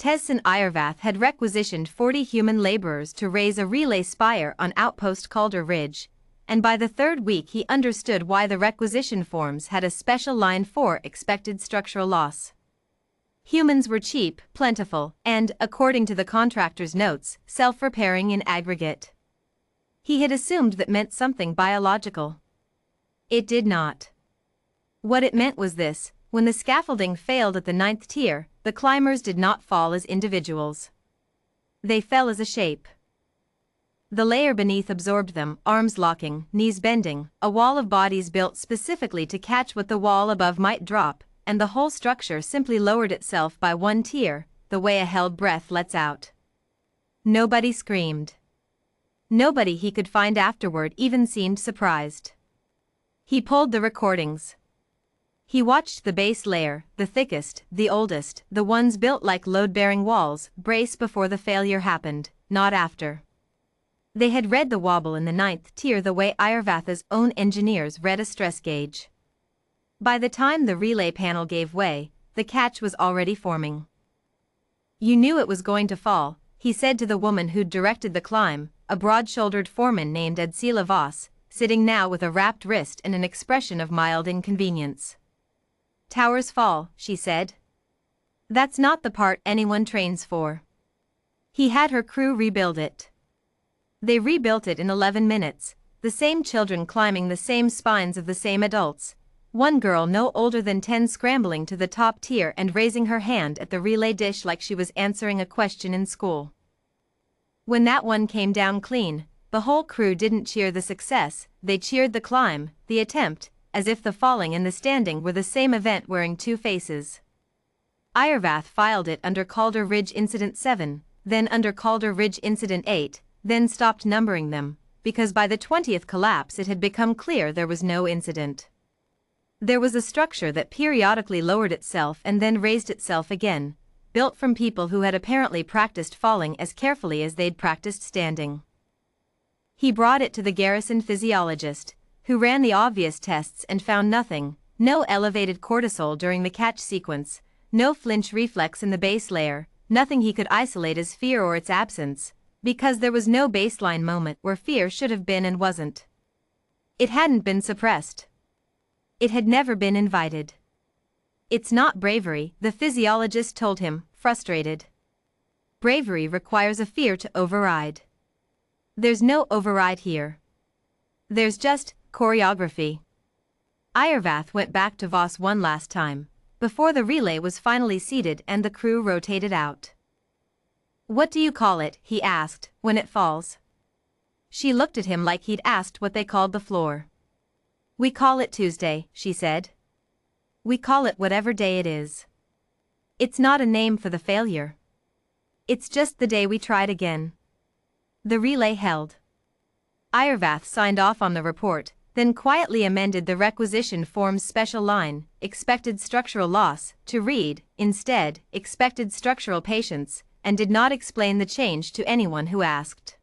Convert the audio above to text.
Tessin Irvath had requisitioned 40 human laborers to raise a relay spire on outpost Calder Ridge, and by the third week he understood why the requisition forms had a special line for expected structural loss. Humans were cheap, plentiful, and, according to the contractor's notes, self-repairing in aggregate. He had assumed that meant something biological. It did not. What it meant was this: when the scaffolding failed at the 9th tier, the climbers did not fall as individuals. They fell as a shape. The layer beneath absorbed them, arms locking, knees bending, a wall of bodies built specifically to catch what the wall above might drop, and the whole structure simply lowered itself by 1 tier, the way a held breath lets out. Nobody screamed. Nobody he could find afterward even seemed surprised. He pulled the recordings. He watched the base layer, the thickest, the oldest, the ones built like load-bearing walls, brace before the failure happened, not after. They had read the wobble in the 9th tier the way Irvatha's own engineers read a stress gauge. By the time the relay panel gave way, the catch was already forming. "You knew it was going to fall," he said to the woman who'd directed the climb, a broad-shouldered foreman named Edsela Voss, sitting now with a wrapped wrist and an expression of mild inconvenience. "Towers fall," she said. "That's not the part anyone trains for." He had her crew rebuild it. They rebuilt it in 11 minutes, the same children climbing the same spines of the same adults, one girl no older than 10 scrambling to the top tier and raising her hand at the relay dish like she was answering a question in school. When that one came down clean, the whole crew didn't cheer the success, they cheered the climb, the attempt, as if the falling and the standing were the same event wearing 2 faces. Irvath filed it under Calder Ridge Incident 7, then under Calder Ridge Incident 8, then stopped numbering them, because by the 20th collapse it had become clear there was no incident. There was a structure that periodically lowered itself and then raised itself again, built from people who had apparently practiced falling as carefully as they'd practiced standing. He brought it to the garrison physiologist, who ran the obvious tests and found nothing: no elevated cortisol during the catch sequence, no flinch reflex in the base layer, nothing he could isolate as fear or its absence, because there was no baseline moment where fear should have been and wasn't. It hadn't been suppressed. It had never been invited. "It's not bravery," the physiologist told him, frustrated. "Bravery requires a fear to override. There's no override here. There's just choreography." Irvath went back to Voss one last time, before the relay was finally seated and the crew rotated out. "What do you call it," he asked, "when it falls?" She looked at him like he'd asked what they called the floor. "We call it Tuesday," she said. "We call it whatever day it is. It's not a name for the failure. It's just the day we tried again." The relay held. Irvath signed off on the report, then quietly amended the requisition form's special line, expected structural loss, to read, instead, expected structural patience, and did not explain the change to anyone who asked.